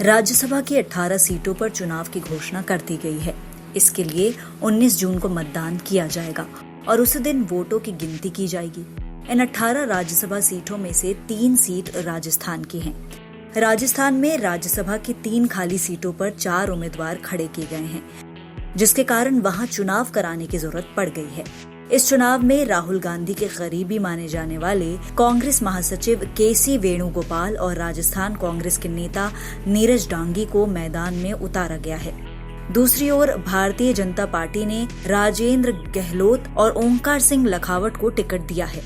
राज्यसभा की 18 सीटों पर चुनाव की घोषणा कर दी गई है। इसके लिए 19 जून को मतदान किया जाएगा और उसी दिन वोटों की गिनती की जाएगी। इन 18 राज्यसभा सीटों में से 3 सीट राजस्थान की हैं। राजस्थान में राज्यसभा की 3 खाली सीटों पर 4 उम्मीदवार खड़े किए गए हैं, जिसके कारण वहां चुनाव कराने की जरूरत पड़ गई है। इस चुनाव में राहुल गांधी के करीबी माने जाने वाले कांग्रेस महासचिव केसी वेणुगोपाल और राजस्थान कांग्रेस के नेता नीरज डांगी को मैदान में उतारा गया है। दूसरी ओर भारतीय जनता पार्टी ने राजेंद्र गहलोत और ओंकार सिंह लखावट को टिकट दिया है।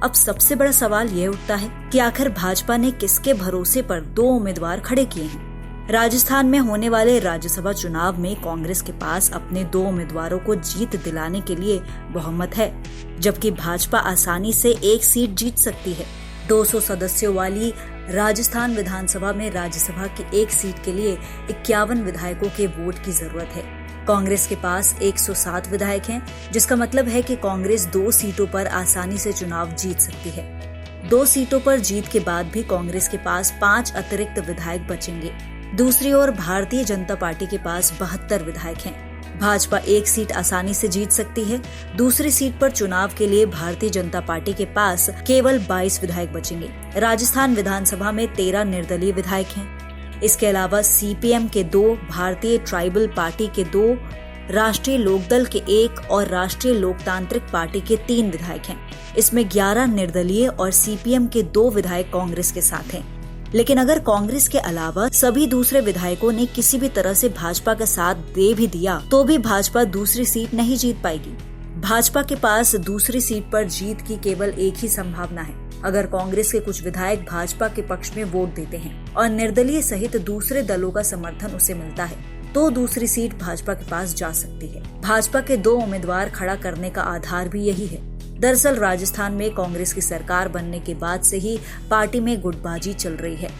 अब सबसे बड़ा सवाल यह उठता है कि आखिर भाजपा ने किसके भरोसे पर 2 उम्मीदवार खड़े किए हैं। राजस्थान में होने वाले राज्यसभा चुनाव में कांग्रेस के पास अपने 2 उम्मीदवारों को जीत दिलाने के लिए बहुमत है, जबकि भाजपा आसानी से 1 सीट जीत सकती है। 200 सदस्यों वाली राजस्थान विधानसभा में राज्यसभा की 1 सीट के लिए 51 विधायकों के वोट की जरूरत है। कांग्रेस के पास 107 विधायक हैं, जिसका मतलब है कि कांग्रेस 2 सीटों पर आसानी से चुनाव जीत सकती है। 2 सीटों पर जीत के बाद भी कांग्रेस के पास 5 अतिरिक्त विधायक बचेंगे। दूसरी ओर भारतीय जनता पार्टी के पास 72 विधायक हैं। भाजपा 1 सीट आसानी से जीत सकती है। दूसरी सीट पर चुनाव के लिए भारतीय जनता पार्टी के पास केवल 22 विधायक बचेंगे। राजस्थान विधानसभा में 13 निर्दलीय विधायक हैं। इसके अलावा सीपीएम के 2, भारतीय ट्राइबल पार्टी के 2, राष्ट्रीय लोकदल के 1 और राष्ट्रीय लोकतांत्रिक पार्टी के 3 विधायक हैं। इसमें 11 निर्दलीय और सीपीएम के 2 विधायक कांग्रेस के साथ हैं। लेकिन अगर कांग्रेस के अलावा सभी दूसरे विधायकों ने किसी भी तरह से भाजपा का साथ दे भी दिया तो भी भाजपा दूसरी सीट नहीं जीत पाएगी। भाजपा के पास दूसरी सीट पर जीत की केवल एक ही संभावना है, अगर कांग्रेस के कुछ विधायक भाजपा के पक्ष में वोट देते हैं और निर्दलीय सहित दूसरे दलों का समर्थन उसे मिलता है तो दूसरी सीट भाजपा के पास जा सकती है। भाजपा के 2 उम्मीदवार खड़ा करने का आधार भी यही है। दरअसल राजस्थान में कांग्रेस की सरकार बनने के बाद से ही पार्टी में गुटबाजी चल रही है।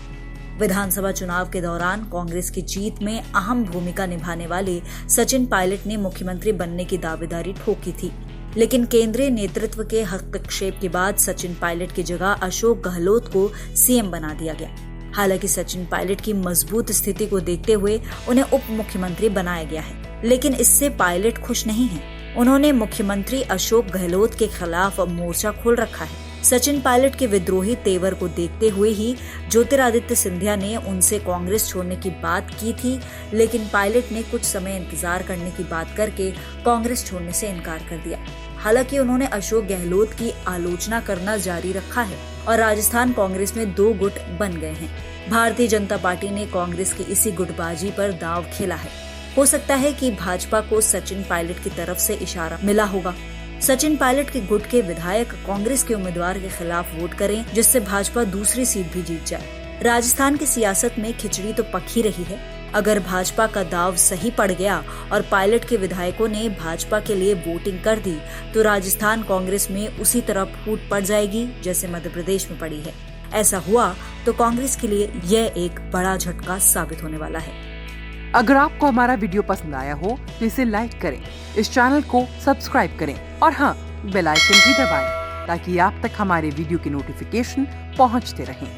विधानसभा चुनाव के दौरान कांग्रेस की जीत में अहम भूमिका निभाने वाले सचिन पायलट ने मुख्यमंत्री बनने की दावेदारी ठोकी थी, लेकिन केंद्रीय नेतृत्व के हस्तक्षेप के बाद सचिन पायलट की जगह अशोक गहलोत को सीएम बना दिया गया। हालांकि सचिन पायलट की मजबूत स्थिति को देखते हुए उन्हें उप मुख्यमंत्री बनाया गया है, लेकिन इससे पायलट खुश नहीं है। उन्होंने मुख्यमंत्री अशोक गहलोत के खिलाफ मोर्चा खोल रखा है। सचिन पायलट के विद्रोही तेवर को देखते हुए ही ज्योतिरादित्य सिंधिया ने उनसे कांग्रेस छोड़ने की बात की थी, लेकिन पायलट ने कुछ समय इंतजार करने की बात करके कांग्रेस छोड़ने से इनकार कर दिया। हालांकि उन्होंने अशोक गहलोत की आलोचना करना जारी रखा है और राजस्थान कांग्रेस में 2 गुट बन गए हैं। भारतीय जनता पार्टी ने कांग्रेस की इसी गुटबाजी पर दांव खेला है। हो सकता है कि भाजपा को सचिन पायलट की तरफ से इशारा मिला होगा। सचिन पायलट के गुट के विधायक कांग्रेस के उम्मीदवार के खिलाफ वोट करें, जिससे भाजपा दूसरी सीट भी जीत जाए। राजस्थान की सियासत में खिचड़ी तो पक ही रही है। अगर भाजपा का दाव सही पड़ गया और पायलट के विधायकों ने भाजपा के लिए वोटिंग कर दी तो राजस्थान कांग्रेस में उसी तरह फूट पड़ जाएगी जैसे मध्य प्रदेश में पड़ी है। ऐसा हुआ तो कांग्रेस के लिए यह एक बड़ा झटका साबित होने वाला है। अगर आपको हमारा वीडियो पसंद आया हो तो इसे लाइक करें, इस चैनल को सब्सक्राइब करें और हाँ, बेल आइकन भी दबाएं ताकि आप तक हमारे वीडियो की नोटिफिकेशन पहुंचते रहें।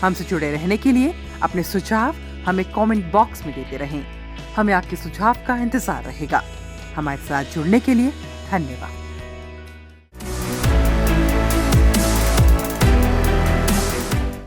हमसे जुड़े रहने के लिए अपने सुझाव हमें कमेंट बॉक्स में देते रहें। हमें आपके सुझाव का इंतजार रहेगा। हमारे साथ जुड़ने के लिए धन्यवाद।